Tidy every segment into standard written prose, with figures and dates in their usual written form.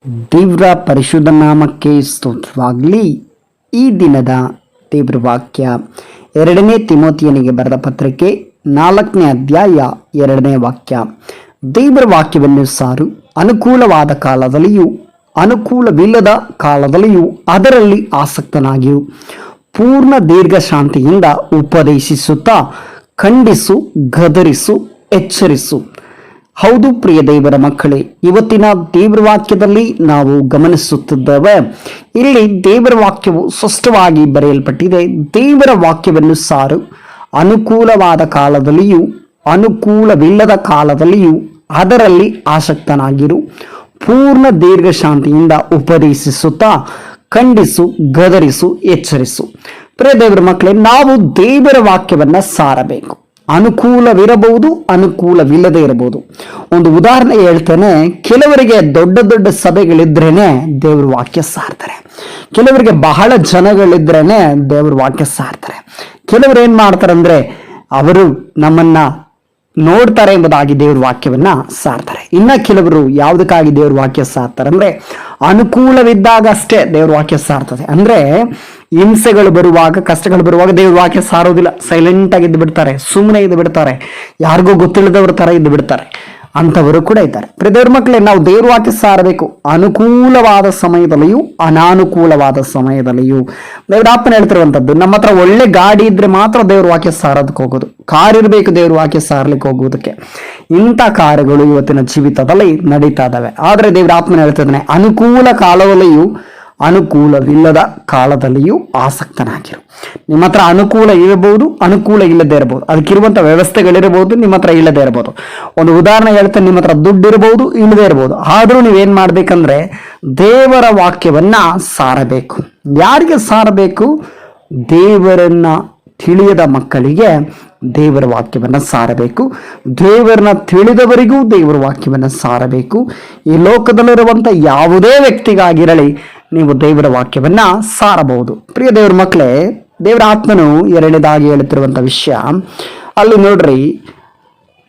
ದೇವರ ಪರಿಶುದ್ಧ ನಾಮಕ್ಕೆ ಸ್ತೋತ್ರವಾಗಲಿ. ಈ ದಿನದ ದೇವರ ವಾಕ್ಯ 2 ತಿಮೋತಿಯನಿಗೆ ಬರೆದ ಪತ್ರಿಕೆ 4ನೇ ಅಧ್ಯಾಯ 2ನೇ ವಾಕ್ಯ. ದೇವರ ವಾಕ್ಯವನ್ನು ಸಾರು, ಅನುಕೂಲವಾದ ಕಾಲದಲ್ಲಿಯೂ ಅನುಕೂಲವಿಲ್ಲದ ಕಾಲದಲ್ಲಿಯೂ ಅದರಲ್ಲಿ ಆಸಕ್ತನಾಗಿರು. ಪೂರ್ಣ ದೀರ್ಘ ಶಾಂತಿಯಿಂದ ಉಪದೇಶಿಸುತ್ತಾ ಖಂಡಿಸು, ಗದರಿಸು, ಎಚ್ಚರಿಸು. ಹೌದು ಪ್ರಿಯ ದೇವರ ಮಕ್ಕಳೇ, ಇವತ್ತಿನ ದೇವರ ವಾಕ್ಯದಲ್ಲಿ ನಾವು ಗಮನಿಸುತ್ತಿದ್ದೇವೆ. ಇಲ್ಲಿ ದೇವರ ವಾಕ್ಯವು ಸ್ಪಷ್ಟವಾಗಿ ಬರೆಯಲ್ಪಟ್ಟಿದೆ. ದೇವರ ವಾಕ್ಯವನ್ನು ಸಾರು, ಅನುಕೂಲವಾದ ಕಾಲದಲ್ಲಿಯೂ ಅನುಕೂಲವಿಲ್ಲದ ಕಾಲದಲ್ಲಿಯೂ ಅದರಲ್ಲಿ ಆಸಕ್ತನಾಗಿರು. ಪೂರ್ಣ ದೀರ್ಘ ಶಾಂತಿಯಿಂದ ಉಪದೇಶಿಸುತ್ತಾ ಖಂಡಿಸು, ಗದರಿಸು, ಎಚ್ಚರಿಸು. ಪ್ರಿಯ ದೇವರ ಮಕ್ಕಳೇ, ನಾವು ದೇವರ ವಾಕ್ಯವನ್ನ ಸಾರಬೇಕು. ಅನುಕೂಲವಿರಬಹುದು, ಅನುಕೂಲವಿಲ್ಲದೆ ಇರಬಹುದು. ಒಂದು ಉದಾಹರಣೆ ಹೇಳ್ತೇನೆ. ಕೆಲವರಿಗೆ ದೊಡ್ಡ ದೊಡ್ಡ ಸಭೆಗಳಿದ್ರೇನೆ ದೇವ್ರ ವಾಕ್ಯ ಸಾರ್ತಾರೆ. ಕೆಲವರಿಗೆ ಬಹಳ ಜನಗಳಿದ್ರೇನೆ ದೇವ್ರ ವಾಕ್ಯ ಸಾರ್ತಾರೆ. ಕೆಲವರು ಏನ್ ಮಾಡ್ತಾರೆ ಅಂದ್ರೆ, ಅವರು ನಮ್ಮನ್ನ ನೋಡ್ತಾರೆ ಎಂಬುದಾಗಿ ದೇವ್ರ ವಾಕ್ಯವನ್ನ ಸಾರ್ತಾರೆ. ಇನ್ನ ಕೆಲವರು ಯಾವುದಕ್ಕಾಗಿ ದೇವ್ರ ವಾಕ್ಯ ಸಾರ್ತಾರೆ ಅಂದ್ರೆ, ಅನುಕೂಲವಿದ್ದಾಗ ಅಷ್ಟೇ ದೇವ್ರ ವಾಕ್ಯ ಸಾರ್ತದೆ. ಅಂದ್ರೆ ಹಿಂಸೆಗಳು ಬರುವಾಗ, ಕಷ್ಟಗಳು ಬರುವಾಗ ದೇವ್ರ ವಾಕ್ಯ ಸಾರೋದಿಲ್ಲ. ಸೈಲೆಂಟ್ ಆಗಿ ಇದ್ದು ಬಿಡ್ತಾರೆ, ಸುಮ್ಮನೆ ಇದ್ದು ಬಿಡ್ತಾರೆ, ಯಾರಿಗೂ ಗೊತ್ತಿಲ್ಲದವ್ರ ತರ ಇದ್ದು ಬಿಡ್ತಾರೆ. ಅಂಥವರು ಕೂಡ ಇದ್ದಾರೆ. ದೇವ್ರ ಮಕ್ಕಳೇ, ನಾವು ದೇವ್ರ ವಾಕ್ಯ ಸಾರಬೇಕು. ಅನುಕೂಲವಾದ ಸಮಯದಲ್ಲಿಯೂ ಅನಾನುಕೂಲವಾದ ಸಮಯದಲ್ಲಿಯೂ. ದೇವ್ರ ಅಪ್ಪನ ಹೇಳ್ತಿರುವಂಥದ್ದು, ನಮ್ಮ ಹತ್ರ ಒಳ್ಳೆ ಗಾಡಿ ಇದ್ರೆ ಮಾತ್ರ ದೇವ್ರ ವಾಕ್ಯ ಸಾರೋದಕ್ಕೆ ಹೋಗೋದು. ಕಾರ್ ಇರಬೇಕು ದೇವ್ರ ವಾಕ್ಯ ಸಾರ್ಲಿಕ್ಕೆ ಹೋಗುವುದಕ್ಕೆ. ಇಂಥ ಕಾರ್ಯಗಳು ಇವತ್ತಿನ ಜೀವಿತದಲ್ಲಿ ನಡೀತಾ ಇದ್ದಾವೆ. ಆದ್ರೆ ದೇವ್ರ ಆತ್ಮನ ಹೇಳ್ತಿದ್ದಾನೆ, ಅನುಕೂಲ ಕಾಲದಲ್ಲಿಯೂ ಅನುಕೂಲವಿಲ್ಲದ ಕಾಲದಲ್ಲಿಯೂ ಆಸಕ್ತನಾಗಿರು. ನಿಮ್ಮ ಹತ್ರ ಅನುಕೂಲ ಇರಬಹುದು, ಅನುಕೂಲ ಇಲ್ಲದೆ ಇರಬಹುದು. ಅದಕ್ಕಿರುವಂಥ ವ್ಯವಸ್ಥೆಗಳಿರಬಹುದು, ನಿಮ್ಮ ಹತ್ರ ಇಲ್ಲದೆ ಇರಬಹುದು. ಒಂದು ಉದಾಹರಣೆ ಹೇಳ್ತೇನೆ, ನಿಮ್ಮ ಹತ್ರ ದುಡ್ಡು ಇರಬಹುದು, ಇಲ್ಲದೆ ಇರಬಹುದು. ಆದ್ರೂ ನೀವೇನ್ ಮಾಡ್ಬೇಕಂದ್ರೆ ದೇವರ ವಾಕ್ಯವನ್ನ ಸಾರಬೇಕು. ಯಾರಿಗೆ ಸಾರಬೇಕು? ದೇವರನ್ನ ತಿಳಿಯದ ಮಕ್ಕಳಿಗೆ ದೇವರ ವಾಕ್ಯವನ್ನ ಸಾರಬೇಕು. ದೇವರನ್ನ ತಿಳಿದವರಿಗೂ ದೇವರ ವಾಕ್ಯವನ್ನ ಸಾರಬೇಕು. ಈ ಲೋಕದಲ್ಲಿರುವಂಥ ಯಾವುದೇ ವ್ಯಕ್ತಿಗಾಗಿರಲಿ, ನೀವು ದೇವರ ವಾಕ್ಯವನ್ನ ಸಾರಬಹುದು. ಪ್ರಿಯ ದೇವರ ಮಕ್ಕಳೇ, ದೇವರ ಆತ್ಮನು ಎರಡನೇದಾಗಿ ಹೇಳುತ್ತಿರುವಂಥ ವಿಷಯ ಅಲ್ಲಿ ನೋಡ್ರಿ,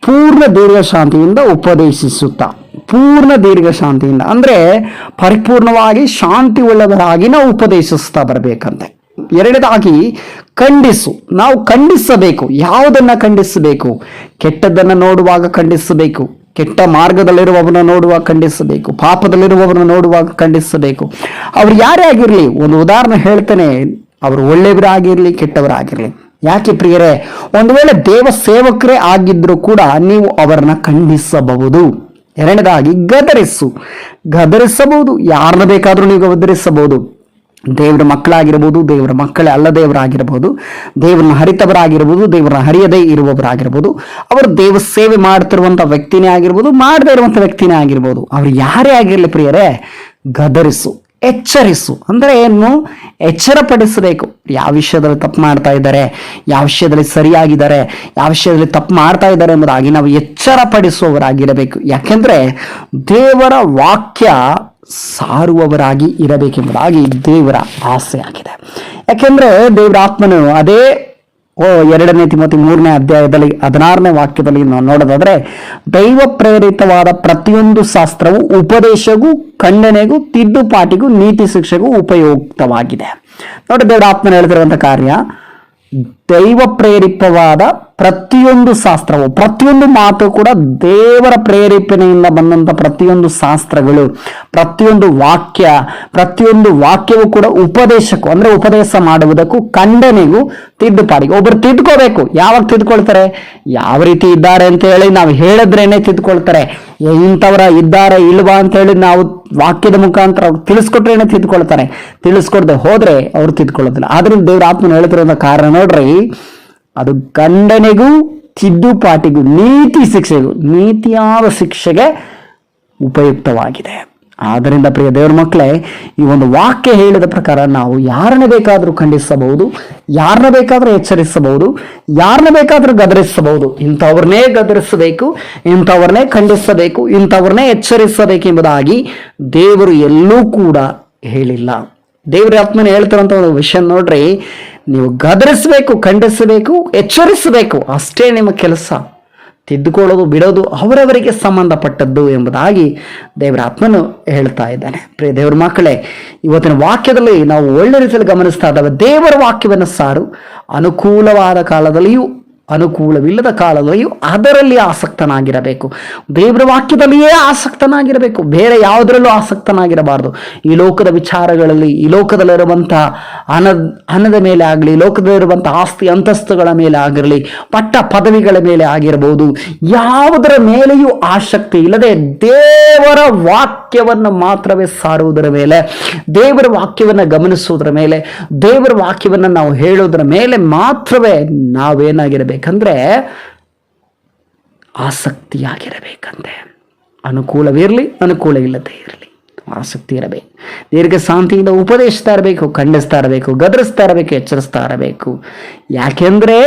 ಪೂರ್ಣ ದೀರ್ಘ ಶಾಂತಿಯಿಂದ ಉಪದೇಶಿಸುತ್ತಾ. ಪೂರ್ಣ ದೀರ್ಘ ಶಾಂತಿಯಿಂದ ಅಂದ್ರೆ ಪರಿಪೂರ್ಣವಾಗಿ ಶಾಂತಿ ಉಳ್ಳವರಾಗಿ ನಾವು ಉಪದೇಶಿಸ್ತಾ ಬರಬೇಕಂತೆ. ಎರಡನೇದಾಗಿ ಖಂಡಿಸು. ನಾವು ಖಂಡಿಸಬೇಕು. ಯಾವುದನ್ನ ಖಂಡಿಸಬೇಕು? ಕೆಟ್ಟದ್ದನ್ನ ನೋಡುವಾಗ ಖಂಡಿಸಬೇಕು. ಕೆಟ್ಟ ಮಾರ್ಗದಲ್ಲಿರುವವನ್ನ ನೋಡುವಾಗ ಖಂಡಿಸಬೇಕು. ಪಾಪದಲ್ಲಿರುವವರನ್ನ ನೋಡುವಾಗ ಖಂಡಿಸಬೇಕು. ಅವ್ರು ಯಾರೇ ಆಗಿರ್ಲಿ, ಒಂದು ಉದಾಹರಣೆ ಹೇಳ್ತೇನೆ, ಅವರು ಒಳ್ಳೆಯವರಾಗಿರ್ಲಿ, ಕೆಟ್ಟವರಾಗಿರ್ಲಿ. ಯಾಕೆ ಪ್ರಿಯರೇ, ಒಂದು ವೇಳೆ ದೇವ ಸೇವಕರೇ ಆಗಿದ್ರು ಕೂಡ ನೀವು ಅವರನ್ನ ಖಂಡಿಸಬಹುದು. ಎರಡನೇದಾಗಿ ಗದರಿಸಬಹುದು. ಯಾರನ್ನ ಬೇಕಾದ್ರೂ ನೀವು ಗದರಿಸಬಹುದು. ದೇವರ ಮಕ್ಕಳಾಗಿರ್ಬೋದು, ದೇವರ ಮಕ್ಕಳೇ ಅಲ್ಲದೇವರಾಗಿರ್ಬೋದು, ದೇವರನ್ನ ಹರಿತವರಾಗಿರ್ಬೋದು, ದೇವರನ್ನ ಹರಿಯದೇ ಇರುವವರಾಗಿರ್ಬೋದು, ಅವರು ದೇವ ಸೇವೆ ಮಾಡ್ತಿರುವಂಥ ವ್ಯಕ್ತಿನೇ ಆಗಿರ್ಬೋದು, ಮಾಡದೇ ಇರುವಂಥ ವ್ಯಕ್ತಿನೇ ಆಗಿರ್ಬೋದು. ಅವ್ರು ಯಾರೇ ಆಗಿರಲಿ ಪ್ರಿಯರೇ, ಗದರಿಸು, ಎಚ್ಚರಿಸು. ಅಂದ್ರೆ ಏನು? ಎಚ್ಚರಪಡಿಸಬೇಕು. ಯಾವ ವಿಷಯದಲ್ಲಿ ತಪ್ಪು ಮಾಡ್ತಾ ಇದ್ದಾರೆ, ಯಾವ ವಿಷಯದಲ್ಲಿ ಸರಿಯಾಗಿದ್ದಾರೆ, ಯಾವ ವಿಷಯದಲ್ಲಿ ತಪ್ಪು ಮಾಡ್ತಾ ಇದ್ದಾರೆ ಎಂಬುದಾಗಿ ನಾವು ಎಚ್ಚರಪಡಿಸುವವರಾಗಿರಬೇಕು. ಯಾಕೆಂದ್ರೆ ದೇವರ ವಾಕ್ಯ ಸಾರುವವರಾಗಿ ಇರಬೇಕೆಂಬುದಾಗಿ ದೇವರ ಆಸೆ ಆಗಿದೆ. ಯಾಕೆಂದ್ರೆ ದೇವರ ಆತ್ಮನು ಅದೇ 2 ತಿಮೋತಿ 3ನೇ ಅಧ್ಯಾಯದಲ್ಲಿ 16ನೇ ವಾಕ್ಯದಲ್ಲಿ ನಾವು ನೋಡೋದಾದ್ರೆ, ದೈವ ಪ್ರೇರಿತವಾದ ಪ್ರತಿಯೊಂದು ಶಾಸ್ತ್ರವು ಉಪದೇಶಗೂ, ಖಂಡನೆಗೂ, ತಿದ್ದುಪಾಟಿಗೂ, ನೀತಿ ಶಿಕ್ಷೆಗೂ ಉಪಯುಕ್ತವಾಗಿದೆ. ನೋಡಿ, ದೇವರ ಆತ್ಮನ ಹೇಳ್ತಿರುವಂತ ಕಾರ್ಯ, ದೈವ ಪ್ರೇರಿತವಾದ ಪ್ರತಿಯೊಂದು ಶಾಸ್ತ್ರವು, ಪ್ರತಿಯೊಂದು ಮಾತು ಕೂಡ ದೇವರ ಪ್ರೇರೇಪಣೆಯಿಂದ ಬಂದಂತ ಪ್ರತಿಯೊಂದು ಶಾಸ್ತ್ರಗಳು, ಪ್ರತಿಯೊಂದು ವಾಕ್ಯವು ಕೂಡ ಉಪದೇಶಕ್ಕೂ ಅಂದ್ರೆ ಉಪದೇಶ ಮಾಡುವುದಕ್ಕೂ, ಖಂಡನೆಗೂ, ತಿದ್ದುಪಾಡಿಗೆ. ಒಬ್ಬರು ತಿದ್ಕೋಬೇಕು. ಯಾವಾಗ ತಿದ್ಕೊಳ್ತಾರೆ? ಯಾವ ರೀತಿ ಇದ್ದಾರೆ ಅಂತ ಹೇಳಿ ನಾವು ಹೇಳಿದ್ರೇನೆ ತಿದ್ಕೊಳ್ತಾರೆ. ಇಂಥವರ ಇದ್ದಾರೆ ಇಲ್ವಾ ಅಂತ ಹೇಳಿ ನಾವು ವಾಕ್ಯದ ಮುಖಾಂತರ ತಿಳಿಸ್ಕೊಟ್ರೇನೆ ತಿದ್ಕೊಳ್ತಾರೆ. ತಿಳಿಸ್ಕೊಡದೆ ಹೋದ್ರೆ ಅವ್ರು ತಿದ್ಕೊಳ್ಳೋದಿಲ್ಲ. ಆದ್ರಿಂದ ದೇವ್ರ ಆತ್ಮನ ಹೇಳ್ತಿರೋ ಕಾರಣ ನೋಡ್ರಿ, ಅದು ಖಂಡನೆಗೂ, ತಿದ್ದುಪಾಟಿಗೂ, ನೀತಿಯಾದ ಶಿಕ್ಷೆಗೆ ಉಪಯುಕ್ತವಾಗಿದೆ. ಆದ್ದರಿಂದ ಪ್ರಿಯ ದೇವರ ಮಕ್ಕಳೇ, ಈ ಒಂದು ವಾಕ್ಯ ಹೇಳಿದ ಪ್ರಕಾರ ನಾವು ಯಾರನ್ನ ಬೇಕಾದ್ರೂ ಖಂಡಿಸಬಹುದು, ಯಾರನ್ನ ಬೇಕಾದ್ರೂ ಎಚ್ಚರಿಸಬಹುದು, ಯಾರನ್ನ ಬೇಕಾದ್ರೂ ಗದರಿಸಬಹುದು. ಇಂಥವ್ರನ್ನೇ ಗದರಿಸಬೇಕು, ಇಂಥವ್ರನ್ನೇ ಖಂಡಿಸಬೇಕು, ಇಂಥವ್ರನ್ನೇ ಎಚ್ಚರಿಸಬೇಕು ಎಂಬುದಾಗಿ ದೇವರು ಎಲ್ಲೂ ಕೂಡ ಹೇಳಿಲ್ಲ. ದೇವರ ಆತ್ಮನ ಹೇಳ್ತಿರುವಂತ ಒಂದು ವಿಷಯ ನೋಡ್ರಿ, ನೀವು ಗದರಿಸಬೇಕು, ಖಂಡಿಸಬೇಕು, ಎಚ್ಚರಿಸಬೇಕು. ಅಷ್ಟೇ ನಿಮ್ಮ ಕೆಲಸ. ತಿದ್ದುಕೊಳ್ಳೋದು ಬಿಡೋದು ಅವರವರಿಗೆ ಸಂಬಂಧಪಟ್ಟದ್ದು ಎಂಬುದಾಗಿ ದೇವರ ಆತ್ಮನು ಹೇಳ್ತಾ ಇದ್ದಾನೆ. ಪ್ರಿಯ ದೇವರ ಮಕ್ಕಳೇ, ಇವತ್ತಿನ ವಾಕ್ಯದಲ್ಲಿ ನಾವು ಒಳ್ಳೆ ರೀತಿಯಲ್ಲಿ ಗಮನಿಸ್ತಾ ಇದ್ದಾವೆ. ದೇವರ ವಾಕ್ಯವನ್ನು ಸಾರು, ಅನುಕೂಲವಾದ ಕಾಲದಲ್ಲಿಯೂ ಅನುಕೂಲವಿಲ್ಲದ ಕಾಲದಲ್ಲಿಯೂ ಅದರಲ್ಲಿ ಆಸಕ್ತನಾಗಿರಬೇಕು. ದೇವರ ವಾಕ್ಯದಲ್ಲಿಯೇ ಆಸಕ್ತನಾಗಿರಬೇಕು, ಬೇರೆ ಯಾವುದರಲ್ಲೂ ಆಸಕ್ತನಾಗಿರಬಾರ್ದು. ಈ ಲೋಕದ ವಿಚಾರಗಳಲ್ಲಿ, ಈ ಲೋಕದಲ್ಲಿರುವಂತಹ ಹಣದ ಮೇಲೆ ಆಗಲಿ, ಲೋಕದಲ್ಲಿರುವಂಥ ಆಸ್ತಿ ಅಂತಸ್ತುಗಳ ಮೇಲೆ ಆಗಿರಲಿ, ಪಟ್ಟ ಪದವಿಗಳ ಮೇಲೆ ಆಗಿರಬಹುದು, ಯಾವುದರ ಮೇಲೆಯೂ ಆಸಕ್ತಿ ಇಲ್ಲದೆ ದೇವರ ವಾಕ್ಯವನ್ನು ಮಾತ್ರವೇ ಸಾರುವುದರ ಮೇಲೆ, ದೇವರ ವಾಕ್ಯವನ್ನು ಗಮನಿಸುವುದರ ಮೇಲೆ, ದೇವರ ವಾಕ್ಯವನ್ನು ನಾವು ಹೇಳುವುದರ ಮೇಲೆ ಮಾತ್ರವೇ ನಾವೇನಾಗಿರಬೇಕಂದ್ರೆ ಆಸಕ್ತಿಯಾಗಿರಬೇಕಂತೆ. ಅನುಕೂಲವಿರಲಿ, ಅನುಕೂಲ ಇಲ್ಲದೆ ಇರಲಿ, ಆಸಕ್ತಿ ಇರಬೇಕು. ದೀರ್ಘ ಶಾಂತಿಯಿಂದ ಉಪದೇಶಿಸ್ತಾ ಇರಬೇಕು, ಖಂಡಿಸ್ತಾ ಇರಬೇಕು, ಗದರಿಸ್ತಾ ಇರಬೇಕು, ಎಚ್ಚರಿಸ್ತಾ ಇರಬೇಕು. ಯಾಕೆಂದ್ರೆ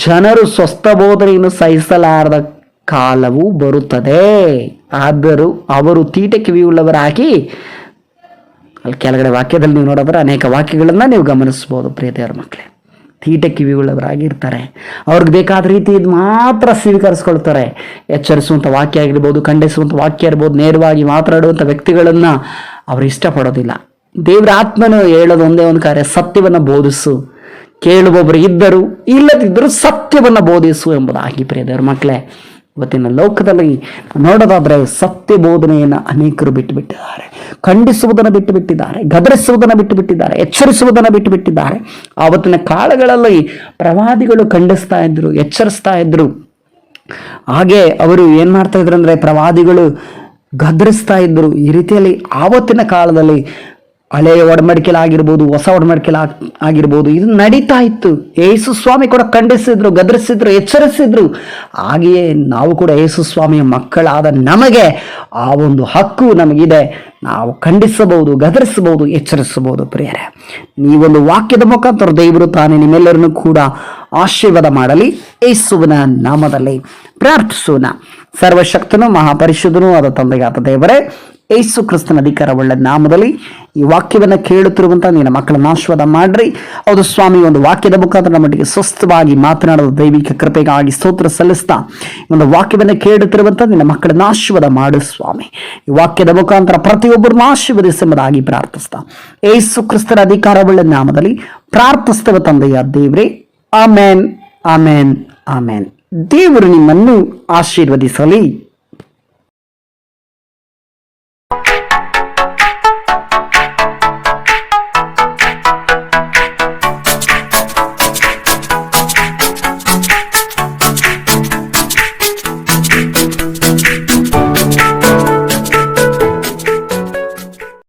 ಜನರು ಸ್ವಸ್ಥ ಬೋಧನೆಯನ್ನು ಸಹಿಸಲಾರದ ಕಾಲವು ಬರುತ್ತದೆ. ಆದರೂ ಅವರು ತೀಟೆ ಕಿವಿಯುಳ್ಳವರಾಗಿ, ಅಲ್ಲಿ ಕೆಳಗಡೆ ವಾಕ್ಯದಲ್ಲಿ ನೀವು ನೋಡಿದ್ರೆ ಅನೇಕ ವಾಕ್ಯಗಳನ್ನು ನೀವು ಗಮನಿಸ್ಬೋದು. ಪ್ರಿಯ ದೇವರ ಮಕ್ಕಳೇ, ತೀಟೆ ಕಿವಿಯುಳ್ಳವರಾಗಿರ್ತಾರೆ. ಅವ್ರಿಗೆ ಬೇಕಾದ ರೀತಿ ಇದು ಮಾತ್ರ ಸ್ವೀಕರಿಸ್ಕೊಳ್ತಾರೆ. ಎಚ್ಚರಿಸುವಂಥ ವಾಕ್ಯ ಆಗಿರ್ಬೋದು, ಖಂಡಿಸುವಂಥ ವಾಕ್ಯ ಇರ್ಬೋದು, ನೇರವಾಗಿ ಮಾತನಾಡುವಂಥ ವ್ಯಕ್ತಿಗಳನ್ನು ಅವರು ಇಷ್ಟಪಡೋದಿಲ್ಲ. ದೇವರ ಆತ್ಮನು ಹೇಳೋದು ಒಂದೇ ಒಂದು ಕಾರ್ಯ, ಸತ್ಯವನ್ನು ಬೋಧಿಸು. ಕೇಳುವವರು ಇದ್ದರು, ಇಲ್ಲದಿದ್ದರೂ ಸತ್ಯವನ್ನು ಬೋಧಿಸು ಎಂಬುದಾಗಿ. ಪ್ರಿಯ ದೇವರ ಮಕ್ಕಳೇ, ಇವತ್ತಿನ ಲೋಕದಲ್ಲಿ ನೋಡೋದಾದ್ರೆ ಸತ್ಯ ಬೋಧನೆಯನ್ನು ಅನೇಕರು ಬಿಟ್ಟುಬಿಟ್ಟಿದ್ದಾರೆ, ಖಂಡಿಸುವುದನ್ನು ಬಿಟ್ಟುಬಿಟ್ಟಿದ್ದಾರೆ, ಗದರಿಸುವುದನ್ನು ಬಿಟ್ಟುಬಿಟ್ಟಿದ್ದಾರೆ, ಎಚ್ಚರಿಸುವುದನ್ನು ಬಿಟ್ಟುಬಿಟ್ಟಿದ್ದಾರೆ. ಆವತ್ತಿನ ಕಾಲಗಳಲ್ಲಿ ಪ್ರವಾದಿಗಳು ಖಂಡಿಸ್ತಾ ಇದ್ರು, ಎಚ್ಚರಿಸ್ತಾ ಇದ್ರು. ಹಾಗೆ ಅವರು ಏನ್ ಮಾಡ್ತಾ ಇದ್ರು ಅಂದ್ರೆ ಪ್ರವಾದಿಗಳು ಗದರಿಸ್ತಾ ಇದ್ರು. ಈ ರೀತಿಯಲ್ಲಿ ಆವತ್ತಿನ ಕಾಲದಲ್ಲಿ ಹಳೆಯ ಒಡಂಬಡಿಕೆಲಾಗಿರ್ಬೋದು, ಹೊಸ ಒಡಂಬಡಿಕೆಲಾಗಿರ್ಬೋದು, ಇದು ನಡೀತಾ ಇತ್ತು. ಯೇಸು ಸ್ವಾಮಿ ಕೂಡ ಖಂಡಿಸಿದ್ರು, ಗದರಿಸಿದ್ರು, ಎಚ್ಚರಿಸಿದ್ರು. ಹಾಗೆಯೇ ನಾವು ಕೂಡ ಯೇಸು ಸ್ವಾಮಿಯ ಮಕ್ಕಳಾದ ನಮಗೆ ಆ ಒಂದು ಹಕ್ಕು ನಮಗಿದೆ. ನಾವು ಖಂಡಿಸಬಹುದು, ಗದರಿಸಬಹುದು, ಎಚ್ಚರಿಸಬಹುದು. ಪ್ರಿಯರೇ, ನೀವೊಂದು ವಾಕ್ಯದ ಮುಖಾಂತರ ದೇವರು ತಾನೇ ನಿಮ್ಮೆಲ್ಲರನ್ನು ಕೂಡ ಆಶೀರ್ವಾದ ಮಾಡಲಿ. ಯೇಸುವಿನ ನಾಮದಲ್ಲಿ ಪ್ರಾರ್ಥಿಸೋಣ. ಸರ್ವಶಕ್ತನು ಮಹಾಪರಿಶುದ್ಧನೂ ಆದ ತಂದೆಗಾದ ದೇವರೇ, ಯೇಸು ಕ್ರಿಸ್ತನ ಅಧಿಕಾರವುಳ್ಳ ನಾಮದಲ್ಲಿ ಈ ವಾಕ್ಯವನ್ನು ಕೇಳುತ್ತಿರುವಂಥ ನಿನ್ನ ಮಕ್ಕಳನ್ನು ಆಶೀರ್ವಾದ ಮಾಡ್ರಿ. ಹೌದು ಸ್ವಾಮಿ, ಒಂದು ವಾಕ್ಯದ ಮುಖಾಂತರ ನಮ್ಮೊಟ್ಟಿಗೆ ಸ್ವಸ್ಥವಾಗಿ ಮಾತನಾಡೋದು ದೈವಿಕ ಕೃಪೆಗಾಗಿ ಸ್ತೋತ್ರ ಸಲ್ಲಿಸ್ತಾ ಒಂದು ವಾಕ್ಯವನ್ನು ಕೇಳುತ್ತಿರುವಂಥ ನಿನ್ನ ಮಕ್ಕಳನ್ನು ಆಶೀರ್ವಾದ ಮಾಡು ಸ್ವಾಮಿ. ಈ ವಾಕ್ಯದ ಮುಖಾಂತರ ಪ್ರತಿಯೊಬ್ಬರನ್ನು ಆಶೀರ್ವದಿಸುವುದಾಗಿ ಪ್ರಾರ್ಥಿಸ್ತಾ ಯೇಸು ಕ್ರಿಸ್ತನ ಅಧಿಕಾರವುಳ್ಳ ನಾಮದಲ್ಲಿ ಪ್ರಾರ್ಥಿಸ್ತೇವೆ ತಂದೆಯ ದೇವರೇ. ಆಮೇನ್, ಆಮೇನ್, ಆಮೇನ್. ದೇವರು ನಿಮ್ಮನ್ನು ಆಶೀರ್ವದಿಸಲಿ.